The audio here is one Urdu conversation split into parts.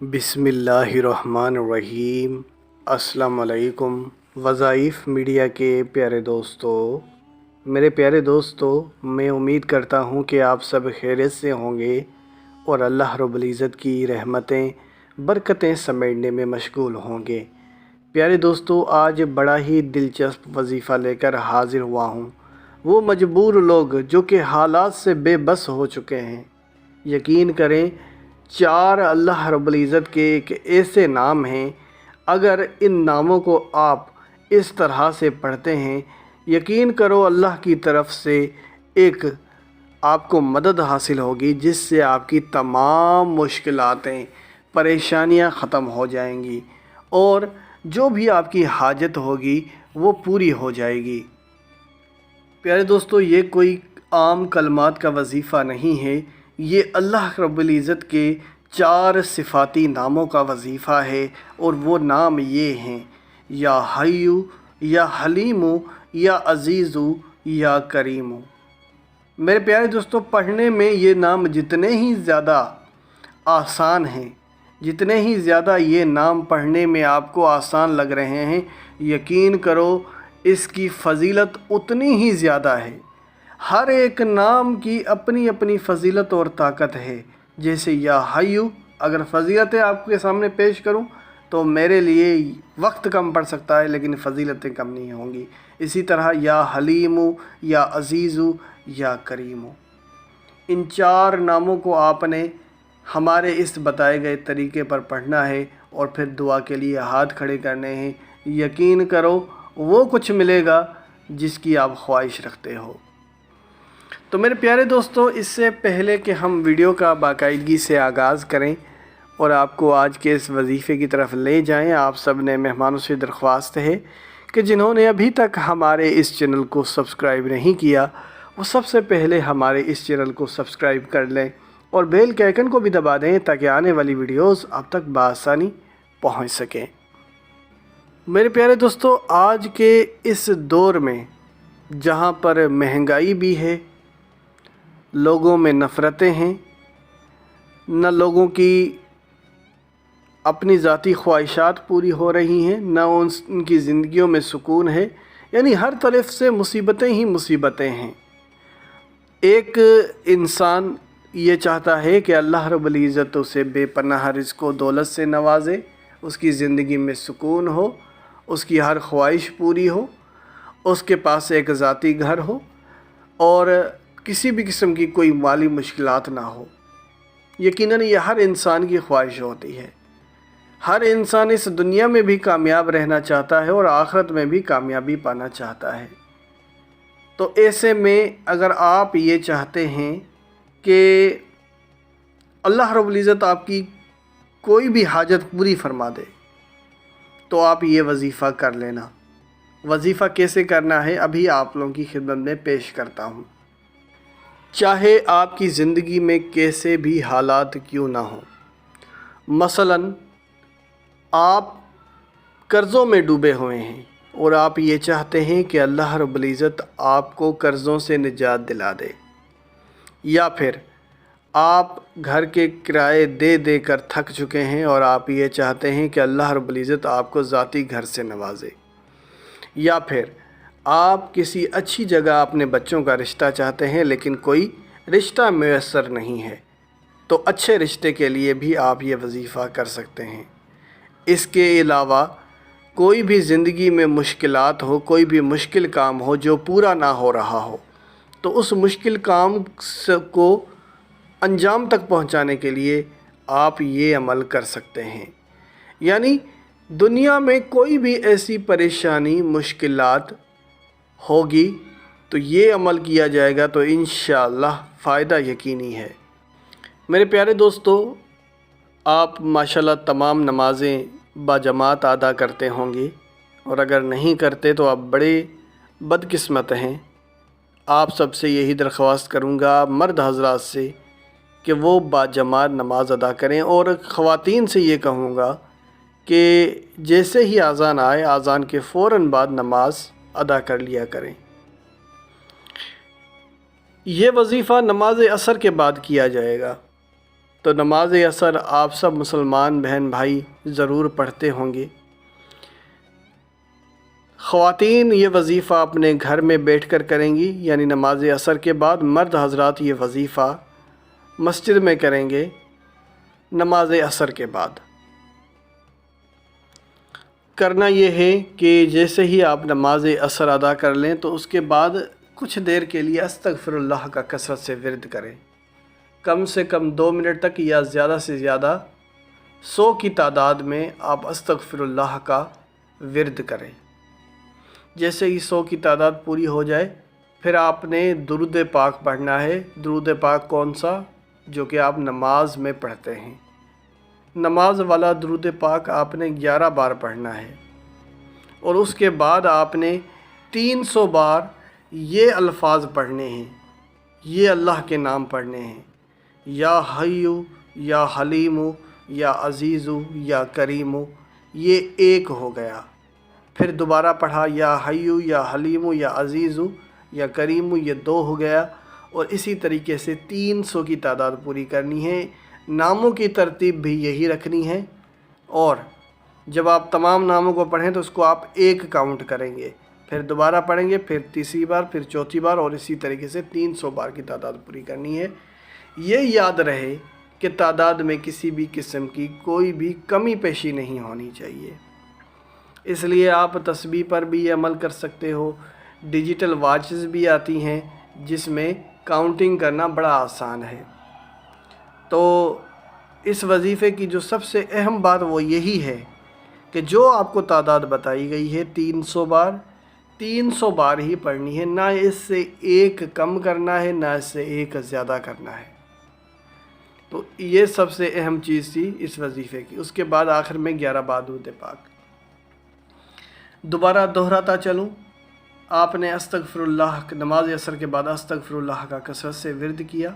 بسم اللہ الرحمن الرحیم۔ السلام علیکم وظائف میڈیا کے پیارے دوستو، میرے پیارے دوستو، میں امید کرتا ہوں کہ آپ سب خیریت سے ہوں گے اور اللہ رب العزت کی رحمتیں برکتیں سمیٹنے میں مشغول ہوں گے۔ پیارے دوستو، آج بڑا ہی دلچسپ وظیفہ لے کر حاضر ہوا ہوں۔ وہ مجبور لوگ جو کہ حالات سے بے بس ہو چکے ہیں، یقین کریں 4 اللہ رب العزت کے ایک ایسے نام ہیں، اگر ان ناموں کو آپ اس طرح سے پڑھتے ہیں، یقین کرو اللہ کی طرف سے ایک آپ کو مدد حاصل ہوگی، جس سے آپ کی تمام مشکلاتیں پریشانیاں ختم ہو جائیں گی اور جو بھی آپ کی حاجت ہوگی وہ پوری ہو جائے گی۔ پیارے دوستو، یہ کوئی عام کلمات کا وظیفہ نہیں ہے، یہ اللہ رب العزت کے 4 صفاتی ناموں کا وظیفہ ہے، اور وہ نام یہ ہیں: یا حیو، یا حلیمو، یا عزیزو، یا کریمو۔ میرے پیارے دوستو، پڑھنے میں یہ نام جتنے ہی زیادہ آسان ہیں، جتنے ہی زیادہ یہ نام پڑھنے میں آپ کو آسان لگ رہے ہیں، یقین کرو اس کی فضیلت اتنی ہی زیادہ ہے۔ ہر ایک نام کی اپنی اپنی فضیلت اور طاقت ہے۔ جیسے یا حیو، اگر فضیلتیں آپ کے سامنے پیش کروں تو میرے لیے وقت کم پڑ سکتا ہے، لیکن فضیلتیں کم نہیں ہوں گی۔ اسی طرح یا حلیمو، یا عزیزو، یا کریمو، ان 4 ناموں کو آپ نے ہمارے اس بتائے گئے طریقے پر پڑھنا ہے اور پھر دعا کے لیے ہاتھ کھڑے کرنے ہیں۔ یقین کرو وہ کچھ ملے گا جس کی آپ خواہش رکھتے ہو۔ تو میرے پیارے دوستو، اس سے پہلے کہ ہم ویڈیو کا باقاعدگی سے آغاز کریں اور آپ کو آج کے اس وظیفے کی طرف لے جائیں، آپ سب نے مہمانوں سے درخواست ہے کہ جنہوں نے ابھی تک ہمارے اس چینل کو سبسکرائب نہیں کیا، وہ سب سے پہلے ہمارے اس چینل کو سبسکرائب کر لیں اور بیل کے آئیکن کو بھی دبا دیں تاکہ آنے والی ویڈیوز آپ تک بآسانی پہنچ سکیں۔ میرے پیارے دوستو، آج کے اس دور میں جہاں پر مہنگائی بھی ہے، لوگوں میں نفرتیں ہیں، نہ لوگوں کی اپنی ذاتی خواہشات پوری ہو رہی ہیں، نہ ان کی زندگیوں میں سکون ہے، یعنی ہر طرف سے مصیبتیں ہی مصیبتیں ہیں۔ ایک انسان یہ چاہتا ہے کہ اللہ رب العزت اسے بے پناہ رزق و دولت سے نوازے، اس کی زندگی میں سکون ہو، اس کی ہر خواہش پوری ہو، اس کے پاس ایک ذاتی گھر ہو اور کسی بھی قسم کی کوئی مالی مشکلات نہ ہو۔ یقیناً یہ ہر انسان کی خواہش ہوتی ہے۔ ہر انسان اس دنیا میں بھی کامیاب رہنا چاہتا ہے اور آخرت میں بھی کامیابی پانا چاہتا ہے۔ تو ایسے میں اگر آپ یہ چاہتے ہیں کہ اللہ رب العزت آپ کی کوئی بھی حاجت پوری فرما دے، تو آپ یہ وظیفہ کر لینا۔ وظیفہ کیسے کرنا ہے ابھی آپ لوگوں کی خدمت میں پیش کرتا ہوں۔ چاہے آپ کی زندگی میں کیسے بھی حالات کیوں نہ ہوں، مثلاً آپ قرضوں میں ڈوبے ہوئے ہیں اور آپ یہ چاہتے ہیں کہ اللہ رب العزت آپ کو قرضوں سے نجات دلا دے، یا پھر آپ گھر کے کرائے دے دے کر تھک چکے ہیں اور آپ یہ چاہتے ہیں کہ اللہ رب العزت آپ کو ذاتی گھر سے نوازے، یا پھر آپ کسی اچھی جگہ اپنے بچوں کا رشتہ چاہتے ہیں لیکن کوئی رشتہ میسر نہیں ہے، تو اچھے رشتے کے لیے بھی آپ یہ وظیفہ کر سکتے ہیں۔ اس کے علاوہ کوئی بھی زندگی میں مشکلات ہو، کوئی بھی مشکل کام ہو جو پورا نہ ہو رہا ہو، تو اس مشکل کام کو انجام تک پہنچانے کے لیے آپ یہ عمل کر سکتے ہیں۔ یعنی دنیا میں کوئی بھی ایسی پریشانی مشکلات ہوگی تو یہ عمل کیا جائے گا تو انشاءاللہ فائدہ یقینی ہے۔ میرے پیارے دوستو، آپ ماشاءاللہ تمام نمازیں باجماعت ادا کرتے ہوں گے، اور اگر نہیں کرتے تو آپ بڑے بدقسمت ہیں۔ آپ سب سے یہی درخواست کروں گا، مرد حضرات سے، کہ وہ باجماعت نماز ادا کریں، اور خواتین سے یہ کہوں گا کہ جیسے ہی اذان آئے، اذان کے فوراً بعد نماز ادا کر لیا کریں۔ یہ وظیفہ نماز عصر کے بعد کیا جائے گا۔ تو نماز عصر آپ سب مسلمان بہن بھائی ضرور پڑھتے ہوں گے۔ خواتین یہ وظیفہ اپنے گھر میں بیٹھ کر کریں گی، یعنی نماز عصر کے بعد مرد حضرات یہ وظیفہ مسجد میں کریں گے نماز عصر کے بعد۔ کرنا یہ ہے کہ جیسے ہی آپ نماز عصر ادا کر لیں تو اس کے بعد کچھ دیر کے لیے استغفر اللہ کا کثرت سے ورد کریں، کم سے کم 2 منٹ تک یا زیادہ سے زیادہ 100 کی تعداد میں آپ استغفر اللہ کا ورد کریں۔ جیسے ہی 100 کی تعداد پوری ہو جائے پھر آپ نے درود پاک پڑھنا ہے۔ درود پاک کون سا؟ جو کہ آپ نماز میں پڑھتے ہیں، نماز والا درود پاک آپ نے 11 بار پڑھنا ہے، اور اس کے بعد آپ نے 300 بار یہ الفاظ پڑھنے ہیں، یہ اللہ کے نام پڑھنے ہیں، یا حیو یا حلیمو یا عزیزو یا کریمو، یہ ایک ہو گیا۔ پھر دوبارہ پڑھا یا حیو یا حلیمو یا عزیزو یا کریمو، یہ 2 ہو گیا، اور اسی طریقے سے 300 کی تعداد پوری کرنی ہے۔ ناموں کی ترتیب بھی یہی رکھنی ہے، اور جب آپ تمام ناموں کو پڑھیں تو اس کو آپ 1 کاؤنٹ کریں گے، پھر دوبارہ پڑھیں گے، پھر تیسری بار، پھر چوتھی بار، اور اسی طریقے سے 300 بار کی تعداد پوری کرنی ہے۔ یہ یاد رہے کہ تعداد میں کسی بھی قسم کی کوئی بھی کمی پیشی نہیں ہونی چاہیے۔ اس لیے آپ تسبیح پر بھی یہ عمل کر سکتے ہو۔ ڈیجیٹل واچز بھی آتی ہیں جس میں کاؤنٹنگ کرنا بڑا آسان ہے۔ تو اس وظیفے کی جو سب سے اہم بات وہ یہی ہے کہ جو آپ کو تعداد بتائی گئی ہے 300 بار ہی پڑھنی ہے، نہ اس سے 1 کم کرنا ہے، نہ اس سے 1 زیادہ کرنا ہے۔ تو یہ سب سے اہم چیز تھی اس وظیفے کی۔ اس کے بعد آخر میں 11 بار درود پاک۔ دوبارہ دہراتا چلوں، آپ نے استغفر اللہ نماز عصر کے بعد استغفر اللہ کا کثرت سے ورد کیا،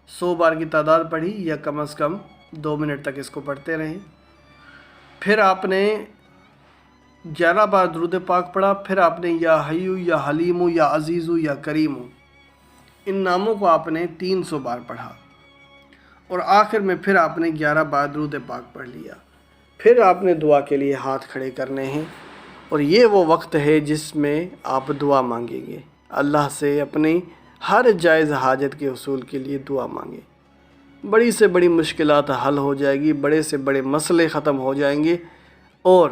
100 بار کی تعداد پڑھی، یا کم از کم 2 منٹ تک اس کو پڑھتے رہیں۔ پھر آپ نے 11 بار درود پاک پڑھا، پھر آپ نے یا حیو یا حلیمو یا عزیزو یا کریمو، ان ناموں کو آپ نے 300 بار پڑھا، اور آخر میں پھر آپ نے 11 بار درود پاک پڑھ لیا۔ پھر آپ نے دعا کے لیے ہاتھ کھڑے کرنے ہیں، اور یہ وہ وقت ہے جس میں آپ دعا مانگیں گے اللہ سے، اپنی ہر جائز حاجت کے حصول کے لیے دعا مانگیں۔ بڑی سے بڑی مشکلات حل ہو جائے گی، بڑے سے بڑے مسئلے ختم ہو جائیں گے، اور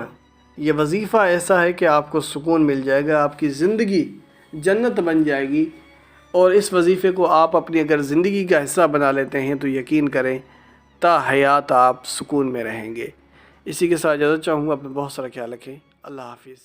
یہ وظیفہ ایسا ہے کہ آپ کو سکون مل جائے گا، آپ کی زندگی جنت بن جائے گی۔ اور اس وظیفے کو آپ اپنی اگر زندگی کا حصہ بنا لیتے ہیں تو یقین کریں تا حیات آپ سکون میں رہیں گے۔ اسی کے ساتھ اجازت چاہوں گا، اپنا بہت سارا خیال رکھیں۔ اللہ حافظ۔